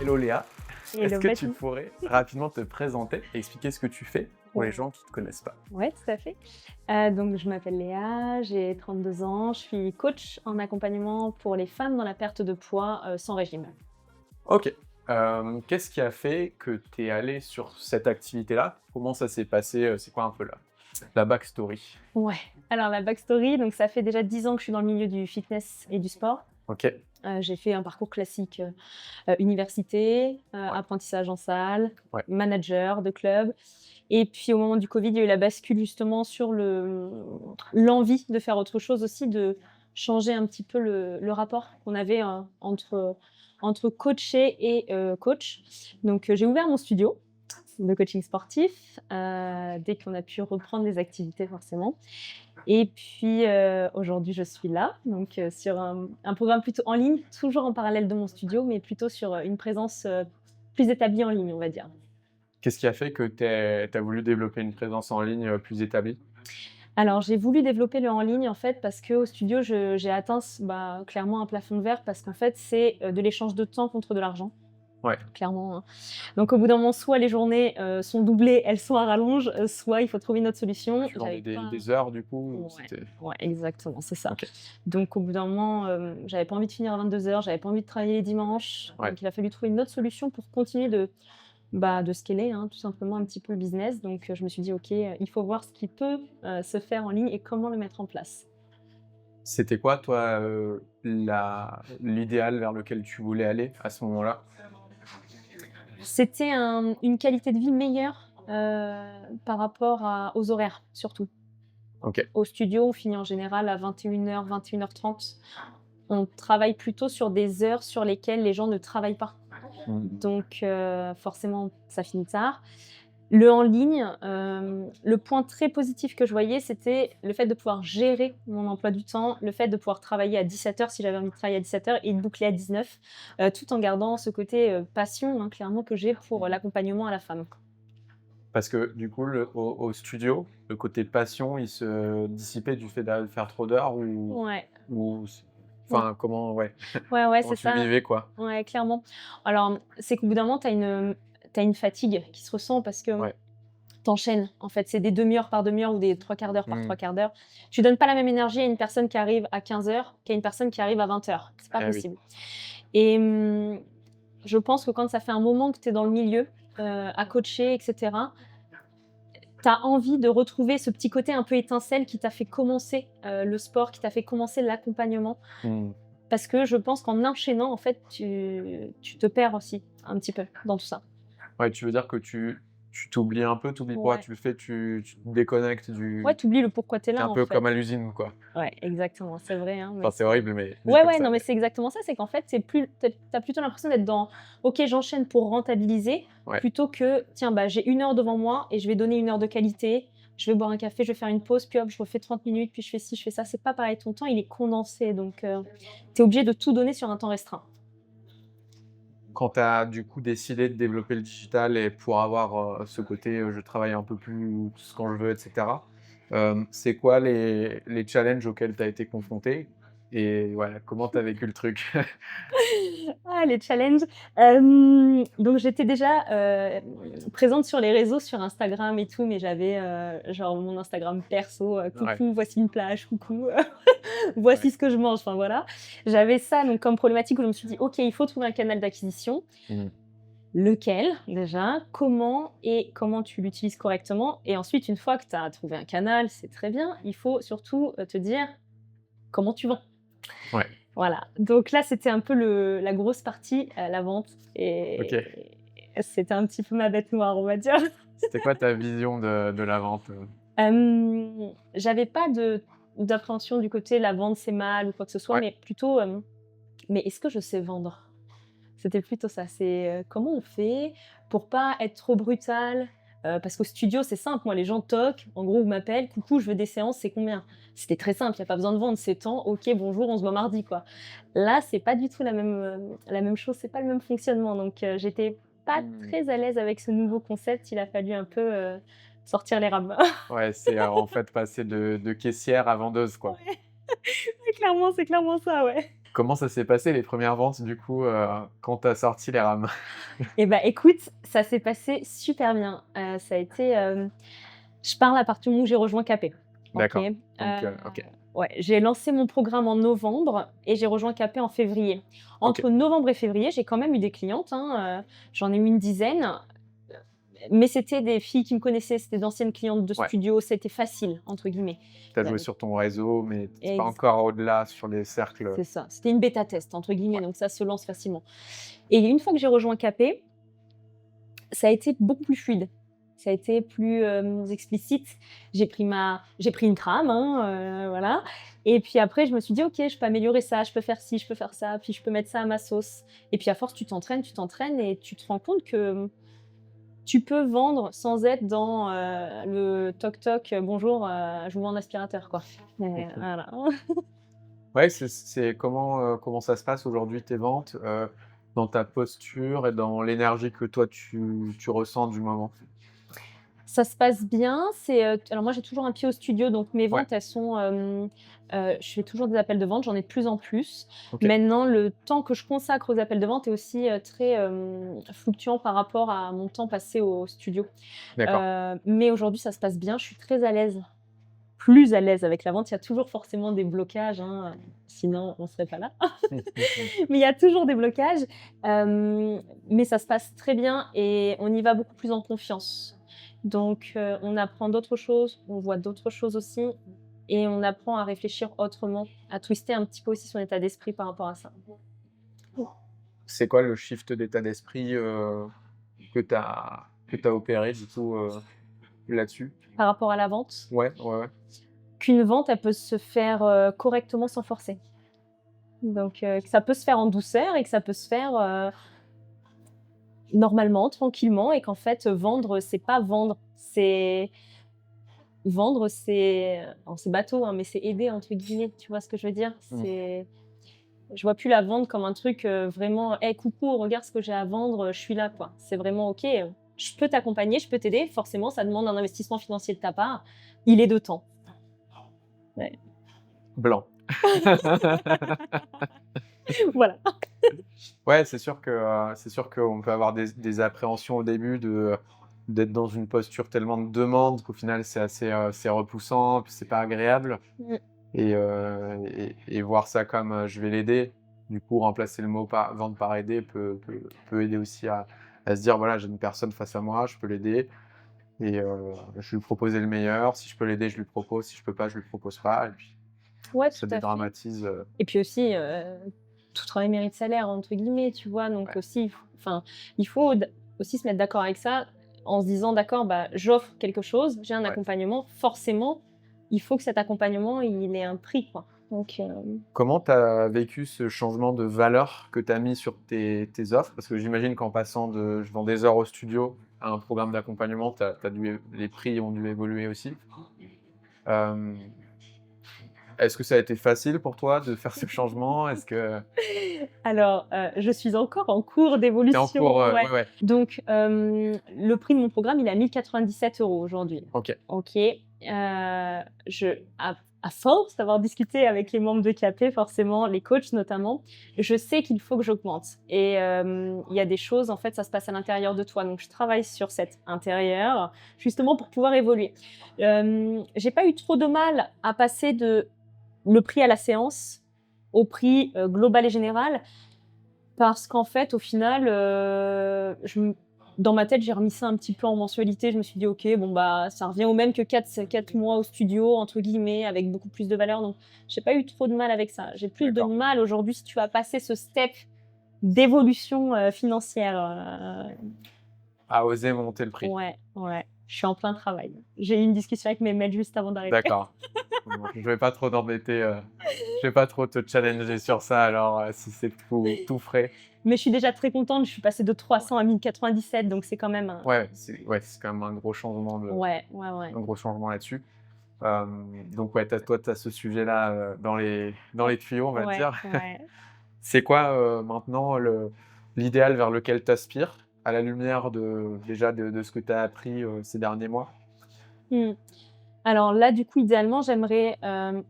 Hello Léa, est-ce Hello que tu Baptiste. pourrais rapidement te présenter et expliquer ce que tu fais pour les Ouais. gens qui ne te connaissent pas? Ouais, tout à fait. Donc je m'appelle Léa, j'ai 32 ans, je suis coach en accompagnement pour les femmes dans la perte de poids, sans régime. Ok. Qu'est-ce qui a fait que tu es allé sur cette activité-là? Comment ça s'est passé? C'est quoi un peu la backstory? Ouais, alors la backstory, donc ça fait déjà 10 ans que je suis dans le milieu du fitness et du sport. Ok, J'ai fait un parcours classique, université, ouais, apprentissage en salle, ouais. manager de club et puis au moment du covid, il y a eu la bascule justement sur l'envie de faire autre chose aussi, de changer un petit peu le rapport qu'on avait, entre coacher et coach. Donc j'ai ouvert mon studio de coaching sportif, dès qu'on a pu reprendre les activités forcément. Et puis, aujourd'hui, je suis là, donc sur un programme plutôt en ligne, toujours en parallèle de mon studio, mais plutôt sur, une présence, plus établie en ligne, on va dire. Qu'est-ce qui a fait que tu as voulu développer une présence en ligne plus établie? Alors, j'ai voulu développer le en ligne, en fait, parce qu'au studio, j'ai atteint clairement un plafond de verre parce qu'en fait, c'est, de l'échange de temps contre de l'argent, Ouais, clairement, hein. Donc au bout d'un moment, soit les journées, sont doublées, elles sont à rallonge, soit il faut trouver une autre solution. tu vendais J'avais des, pas. des heures du coup ou Ouais, c'était... ouais, exactement, c'est ça. Ok, Donc au bout d'un moment, j'avais pas envie de finir à 22 heures, j'avais pas envie de travailler les dimanches, ouais. donc il a fallu trouver une autre solution pour continuer de scaler, hein, tout simplement un petit peu le business. Donc je me suis dit: «OK, il faut voir ce qui peut, se faire en ligne et comment le mettre en place». C'était quoi toi l'idéal vers lequel tu voulais aller à ce moment-là? C'était une qualité de vie meilleure, par rapport aux horaires, surtout. Ok. Au studio, on finit en général à 21:00, 21:30. On travaille plutôt sur des heures sur lesquelles les gens ne travaillent pas. Mm. Donc forcément, ça finit tard. Le en ligne, le point très positif que je voyais, c'était le fait de pouvoir gérer mon emploi du temps, le fait de pouvoir travailler à 17 heures si j'avais envie de travailler à 17 heures et de boucler à 19, tout en gardant ce côté, passion, hein, clairement que j'ai pour l'accompagnement à la femme. Parce que du coup, au studio, le côté passion, il se dissipait du fait de faire trop d'heures Ouais, ou ouais, enfin, comment, ouais, ouais, ouais, comment c'est tu le ça. vivais, quoi? Ouais, clairement. Alors, c'est qu'au bout d'un moment, tu une fatigue qui se ressent parce que Ouais. t'enchaînes, en fait. C'est des demi-heures par demi-heure ou des trois quarts d'heure par Mmh. trois quarts d'heure. Tu donnes pas la même énergie à une personne qui arrive à 15 heures qu'à une personne qui arrive à 20 heures. C'est pas Eh oui. possible. Et je pense que quand ça fait un moment que tu es dans le milieu, à coacher et cetera, tu as envie de retrouver ce petit côté un peu étincelle qui t'a fait commencer, le sport, qui t'a fait commencer l'accompagnement. Mmh. Parce que je pense qu'en enchaînant, en fait, tu te perds aussi un petit peu dans tout ça. Ouais, tu veux dire que tu t'oublies un peu, tu oublies pourquoi Ouais. tu le fais, tu te déconnectes Ouais, du... tu oublies le pourquoi tu es Tu là, un en peu fait. comme à l'usine, quoi. Ouais, exactement, c'est vrai, hein, mais Enfin, c'est horrible, mais dit ouais, comme ouais, ça, non, mais mais c'est exactement ça, c'est qu'en fait, c'est plus tu plutôt l'impression d'être dans: «OK, j'enchaîne pour rentabiliser», ouais. plutôt que: «Tiens, bah, j'ai 1 heure devant moi et je vais donner 1 heure de qualité, je vais boire un café, je vais faire une pause, puis hop, je refais 30 minutes, puis je fais ci, je fais ça». C'est pas pareil, ton temps, il est condensé, donc tu es obligé de tout donner sur un temps restreint. Quand tu as, du coup, décidé de développer le digital et pour avoir, ce côté, je travaille un peu plus quand je veux et cetera, c'est quoi les challenges auxquels tu as été confronté? Et voilà, comment tu as vécu le truc? Ah, les challenges. Donc j'étais déjà, présente sur les réseaux, sur Instagram et tout, mais j'avais, genre mon Instagram perso, Ouais, «Coucou, voici une plage, coucou, ouais. voici ce que je mange», enfin voilà. J'avais ça donc comme problématique où je me suis dit: «OK, il faut trouver un canal d'acquisition». Mmh. Lequel déjà? Comment tu l'utilises correctement? Et ensuite, une fois que tu as trouvé un canal, c'est très bien, il faut surtout, te dire comment tu vends. Ouais, Voilà, donc là, c'était un peu la grosse partie, la vente OK. et c'était un petit peu ma bête noire, on va dire. C'était quoi ta vision de la vente, J'avais pas d'appréhension du côté «la vente, c'est mal» ou quoi que ce soit, Ouais. mais plutôt, «Mais est-ce que je sais vendre?» C'était plutôt ça, c'est, comment on fait pour pas être trop brutal? Parce qu'au studio, c'est simple, moi, les gens toquent, en gros, ou m'appellent: «Coucou, je veux des séances, c'est combien?» C'était très simple, il y a pas besoin de vendre, c'est tant, OK, bonjour, on se voit mardi, quoi. Là, c'est pas du tout la même chose, c'est pas le même fonctionnement, donc j'étais pas Mmh. très à l'aise avec ce nouveau concept, il a fallu un peu, sortir les rames. Ouais, c'est, en fait, passer de caissière à vendeuse, quoi. Ouais, clairement, c'est clairement ça, ouais. Comment ça s'est passé les premières ventes du coup, quand tu as sorti les rames? Et bah, écoute, ça s'est passé super bien. Ça a été, je parle à partir du moment où j'ai rejoint Capé. OK? D'accord, donc OK, Ouais, j'ai lancé mon programme en novembre et j'ai rejoint Capé en février. OK, Entre novembre et février, j'ai quand même eu des clientes, hein, j'en ai eu une dizaine, mais c'était des filles qui me connaissaient, c'était d'anciennes clientes de ouais. studio, c'était «facile» entre guillemets. Tu as joué Heu, sur ton réseau, mais tu pas ex encore au-delà sur les cercles, c'est ça, c'était une bêta test entre guillemets, ouais, donc ça se lance facilement. Et une fois que j'ai rejoint Capé, ça a été beaucoup plus fluide. Ça a été plus, explicite. J'ai pris une trame, hein, voilà, et puis après je me suis dit: «OK, je peux améliorer ça, je peux faire ci, je peux faire ça, puis je peux mettre ça à ma sauce», et puis à force tu t'entraînes et tu te rends compte que, tu peux vendre sans être dans, le toc toc, «Bonjour, je vous vends un aspirateur», quoi. Voilà. ouais, c'est comment ça se passe aujourd'hui tes ventes, dans ta posture et dans l'énergie que toi tu ressens du moment? Ça se passe bien, alors moi j'ai toujours un pied au studio, donc mes Ouais, ventes elles sont, je fais toujours des appels de vente, j'en ai de plus en plus. OK, Maintenant le temps que je consacre aux appels de vente est aussi, très, fluctuant par rapport à mon temps passé au studio. d'accord. Mais aujourd'hui ça se passe bien, je suis très à l'aise, plus à l'aise avec la vente. Il y a toujours forcément des blocages, hein, sinon on serait pas là. Mais il y a toujours des blocages, mais ça se passe très bien et on y va beaucoup plus en confiance. Donc, on apprend d'autres choses, on voit d'autres choses aussi et on apprend à réfléchir autrement, à twister un petit peu aussi son état d'esprit par rapport à ça. C'est quoi le shift d'état d'esprit, que tu as opéré du coup, là-dessus? Par rapport à la vente, Ouais, ouais, ouais. qu'une vente, elle peut se faire, correctement sans forcer. Donc, que ça peut se faire en douceur et que ça peut se faire, normalement, tranquillement, et qu'en fait, vendre, c'est pas vendre, alors c'est bateau, hein, mais c'est «aider» entre guillemets, tu vois ce que je veux dire? Mmh. Je vois plus la vente comme un truc, vraiment: «Hey coucou, regarde ce que j'ai à vendre, je suis là», quoi. C'est vraiment: «OK, je peux t'accompagner, je peux t'aider». Forcément, ça demande un investissement financier de ta part. Il est de temps. Ouais. Blanc. Voilà. Ouais, c'est sûr qu'on peut avoir des appréhensions au début d'être dans une posture tellement de demande qu'au final c'est assez, c'est repoussant, puis c'est pas agréable Mmh. et voir ça comme, je vais l'aider. Du coup, remplacer le mot par vendre par aider peut aider aussi à se dire: «Voilà, j'ai une personne face à moi, je peux l'aider et je vais lui proposer le meilleur. Si je peux l'aider, je lui propose, si je peux pas, je lui propose pas» et puis Ouais, ça tout à fait. dédramatise, Et puis aussi, «tout travail mérite salaire» entre guillemets, tu vois? Donc ouais, aussi, il faut aussi se mettre d'accord avec ça, en se disant: «D'accord, bah, j'offre quelque chose, j'ai un ouais. accompagnement, forcément, il faut que cet accompagnement, il ait un prix, quoi». Donc Comment tu as vécu ce changement de valeur que tu as mis sur tes offres? Parce que j'imagine qu'en passant de «je vends des heures au studio» à un programme d'accompagnement, tu as dû les prix ont dû évoluer aussi. Hem, Est-ce que ça a été facile pour toi de faire ce changement? Est-ce que alors, je suis encore en cours tu es en cours, d'évolution, ouais. ouais, ouais, Donc, le prix de mon programme, il est à 1 097 € aujourd'hui. OK, OK. Je à force d'avoir discuté avec les membres de KP, forcément, les coachs notamment, je sais qu'il faut que j'augmente et il y a des choses, en fait, ça se passe à l'intérieur de toi. Donc je travaille sur cet intérieur, justement pour pouvoir évoluer. J'ai pas eu trop de mal à passer de le prix à la séance au prix, global et général, parce qu'en fait, au final, dans ma tête, j'ai remis ça un petit peu en mensualité. Je me suis dit: «OK, bon, bah, ça revient au même que 4 mois au studio», entre guillemets, avec beaucoup plus de valeur, donc j'ai pas eu trop de mal avec ça. J'ai plus de d'accord. mal aujourd'hui, si tu vas passer ce step d'évolution, financière, À oser monter le prix. ouais, ouais, je suis en plein travail. J'ai eu une discussion avec mes mails juste avant d'arriver. D'accord. Bon, je vais pas trop t'embêter, je vais pas trop te challenger sur ça alors, si c'est tout frais. Mais je suis déjà très contente, je suis passée de Ouais. 300 à 1 097, donc c'est quand même un Ouais, c'est quand même un gros changement ouais, ouais, ouais. un gros changement là-dessus. Donc ouais, tu as ce sujet-là, dans les tuyaux, on va Ouais, dire. ouais. C'est quoi, maintenant l'idéal vers lequel tu aspires, à la lumière déjà de ce que tu as appris, ces derniers mois? Mmh. Alors là, du coup, idéalement, j'aimerais,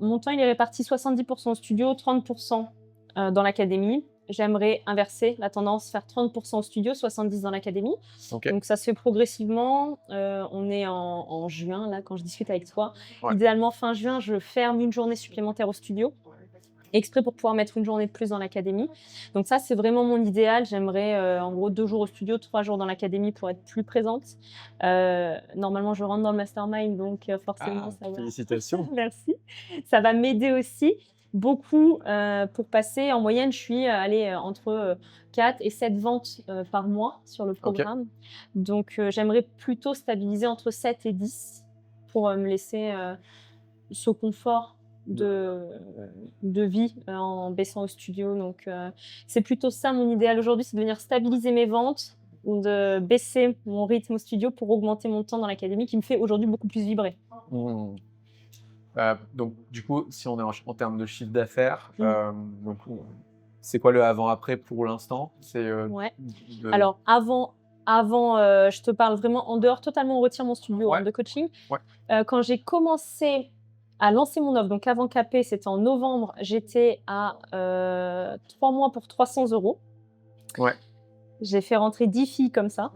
mon temps, il est réparti 70 au studio, 30 dans l'académie. J'aimerais inverser la tendance, faire 30% au studio, 70 dans l'académie. OK. Donc ça se fait progressivement. On est en juin, là, quand je discute avec toi. Ouais. Idéalement, fin juin, je ferme une journée supplémentaire au studio, exprès pour pouvoir mettre une journée de plus dans l'académie. Donc ça, c'est vraiment mon idéal. J'aimerais, en gros, 2 jours au studio, 3 jours dans l'académie pour être plus présente. Normalement, je rentre dans le mastermind, donc forcément, Ah, ça va. félicitations. Merci. Ça va m'aider aussi beaucoup pour passer. En moyenne, je suis entre 4 et 7 ventes par mois sur le programme. Donc, j'aimerais plutôt stabiliser entre 7 et 10 pour me laisser ce confort de vie en baissant au studio. Donc, c'est plutôt ça mon idéal aujourd'hui, c'est de venir stabiliser mes ventes, de baisser mon rythme au studio pour augmenter mon temps dans l'académie qui me fait aujourd'hui beaucoup plus vibrer. Mmh. Donc, du coup, si on est en termes de chiffre d'affaires, donc, c'est quoi le avant-après pour l'instant? C'est Ouais. de... Alors, avant, je te parle vraiment en dehors, totalement, on retire mon studio Ouais. de coaching. Ouais. Quand j'ai commencé à lancer mon offre, donc avant Capé, c'était en novembre, j'étais à 3 mois pour 300 €. Ouais. J'ai fait rentrer 10 filles comme ça.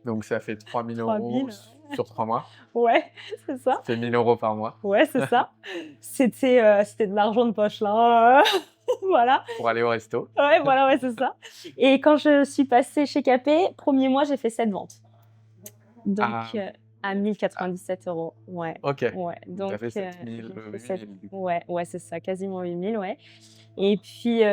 Donc, ça fait 3 000 3 000, € sur 3 mois. Ouais, c'est ça. Ça fait 1 000 € par mois Ouais, c'est ça. C'était de l'argent de poche, là. Voilà. pour aller au resto. Ouais, voilà, ouais, c'est ça. Et quand je suis passée chez Capé, premier mois, j'ai fait 7 ventes. Donc, à 1 097 €. Ouais. OK. Ouais. Donc, Tu as fait 7 000, j'ai fait 8 7 000 du coup. ouais, ouais, c'est ça, quasiment 8 000, ouais. Et puis,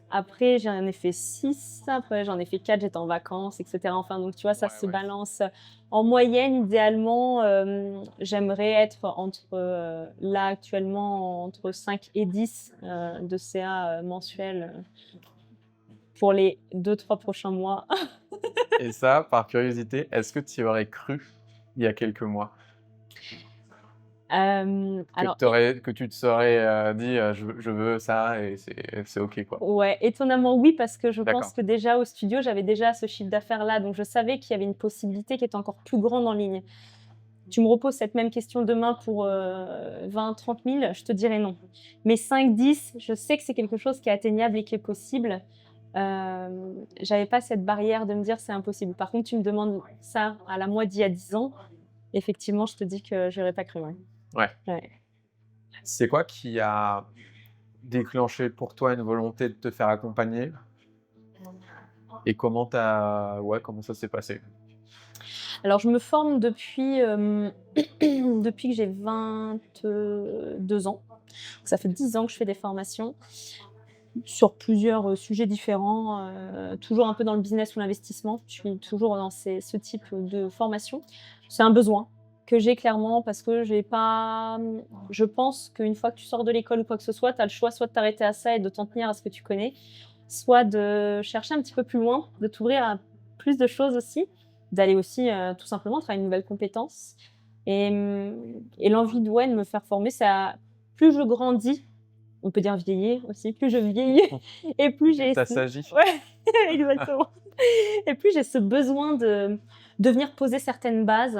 après, j'en ai fait 6. Après, j'en ai fait 4, j'étais en vacances, etc. Enfin, donc, tu vois, ça se balance. En moyenne, idéalement, j'aimerais être là, actuellement, entre 5 et 10 de CA mensuel pour les 2-3 prochains mois. Et ça, par curiosité, est-ce que tu y aurais cru il y a quelques mois? Alors, Que tu te serais dit je veux ça et c'est OK quoi. ouais, étonnamment oui, parce que je D'accord. pense que déjà au studio, j'avais déjà ce chiffre d'affaires-là, donc je savais qu'il y avait une possibilité qui était encore plus grande en ligne. Tu me reposes cette même question demain pour 20-30 000, je te dirais non. Mais 5-10, je sais que c'est quelque chose qui est atteignable et qui est possible. J'avais pas cette barrière de me dire c'est impossible. Par contre, tu me demandes ça à la moi d'il y a 10 ans, effectivement, je te dis que j'aurais pas cru. Ouais. Ouais. C'est quoi qui a déclenché pour toi une volonté de te faire accompagner? Et comment ça s'est passé? Alors, je me forme depuis, depuis que j'ai 22 ans. Ça fait 10 ans que je fais des formations sur plusieurs sujets différents, toujours un peu dans le business ou l'investissement. Je suis toujours dans ce type de formation. C'est un besoin que j'ai clairement parce que j'ai pas. Je pense qu'une fois que tu sors de l'école ou quoi que ce soit, tu as le choix soit de t'arrêter à ça et de t'en tenir à ce que tu connais, soit de chercher un petit peu plus loin, de t'ouvrir à plus de choses aussi, d'aller aussi tout simplement travailler une nouvelle compétence. Et l'envie de me faire former, ça, plus je grandis, on peut dire vieillir aussi, plus je vieillis et plus j'ai Ça s'agit. ouais, exactement. Et plus j'ai ce besoin de venir poser certaines bases,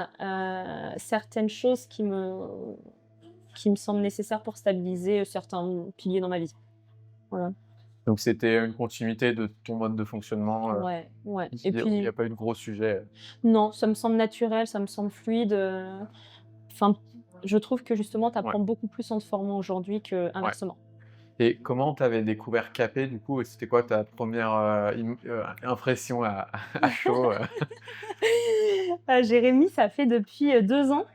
certaines choses qui me semblent nécessaires pour stabiliser certains piliers dans ma vie. Voilà. Donc c'était une continuité de ton mode de fonctionnement, Ouais. Et il n'y puis a pas eu de gros sujets? non, ça me semble naturel, ça me semble fluide, enfin, je trouve que justement tu apprends beaucoup plus en te formant aujourd'hui qu'inversement. Et comment tu avais découvert Capé du coup? Et c'était quoi ta première impression à chaud? Jérémy, ça fait depuis 2 ans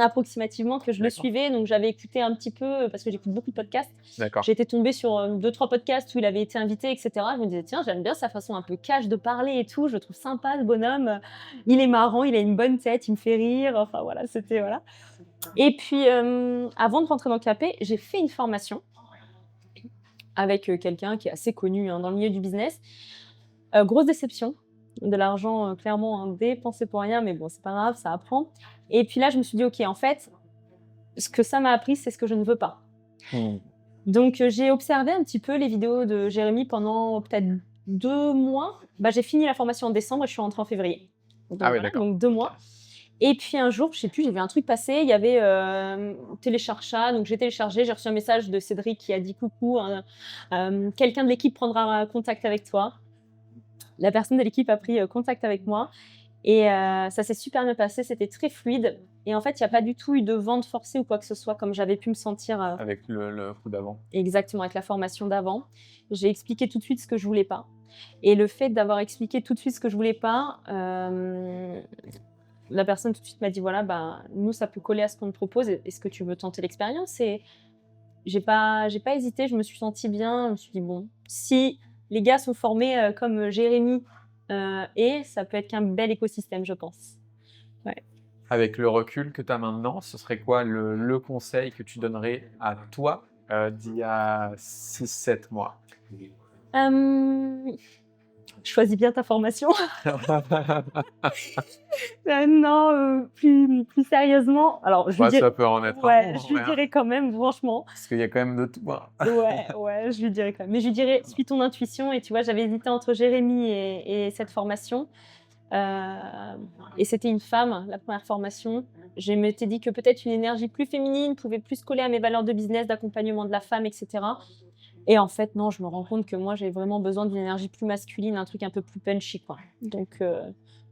approximativement que je le D'accord. suivais, donc j'avais écouté un petit peu, parce que j'écoute beaucoup de podcasts. D'accord. J'étais tombée sur 2-3 podcasts où il avait été invité, etc. Je me disais, tiens, j'aime bien sa façon un peu cash de parler et tout, je le trouve sympa ce bonhomme, il est marrant, il a une bonne tête, il me fait rire, enfin voilà, c'était voilà. Et puis, avant de rentrer dans Capé, j'ai fait une formation avec quelqu'un qui est assez connu dans le milieu du business. Grosse déception, de l'argent clairement dépensé pour rien, mais bon, c'est pas grave, ça apprend. Et puis là, je me suis dit, ok, en fait, ce que ça m'a appris, c'est ce que je ne veux pas. Donc, j'ai observé un petit peu les vidéos de Jérémy pendant peut-être 2 mois. J'ai fini la formation en décembre et je suis rentrée en février. Donc, Ah oui, d'accord. donc 2 mois. Et puis un jour, je sais plus, j'ai vu un truc passer, il y avait télécharge ça, donc j'ai téléchargé, j'ai reçu un message de Cédric qui a dit coucou, quelqu'un de l'équipe prendra contact avec toi. La personne de l'équipe a pris contact avec moi et ça s'est super bien passé, c'était très fluide. Et en fait, il n'y a pas du tout eu de vente forcée ou quoi que ce soit, comme j'avais pu me sentir Avec le coup d'avant. exactement avec la formation d'avant. J'ai expliqué tout de suite ce que je voulais pas. Et le fait d'avoir expliqué tout de suite ce que je voulais pas, la personne tout de suite m'a dit voilà, bah, nous, ça peut coller à ce qu'on te propose. Est-ce que tu veux tenter l'expérience? Et j'ai pas hésité, je me suis sentie bien. Je me suis dit bon, si les gars sont formés comme Jérémy, et ça peut être qu'un bel écosystème, je pense. Ouais. Avec le recul que tu as maintenant, ce serait quoi le conseil que tu donnerais à toi d'il y a 6-7 mois? Choisis bien ta formation. Non, plus sérieusement, alors je lui Ouais, dirais ça peut en être un, ouais, en je lui vrai, hein, dirais quand même, franchement. parce qu'il y a quand même de tout, hein. Ouais, ouais, je lui dirais quand même. Mais je lui dirais: «Suis ton intuition» et tu vois, j'avais hésité entre Jérémy et cette formation, et c'était une femme, la première formation. Je m'étais dit que peut-être une énergie plus féminine pouvait plus coller à mes valeurs de business, d'accompagnement de la femme et cetera. Et en fait, non, je me rends compte que moi, j'ai vraiment besoin d'une énergie plus masculine, un truc un peu plus punchy, quoi. Donc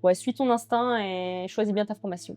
ouais, suis ton instinct et choisis bien ta formation.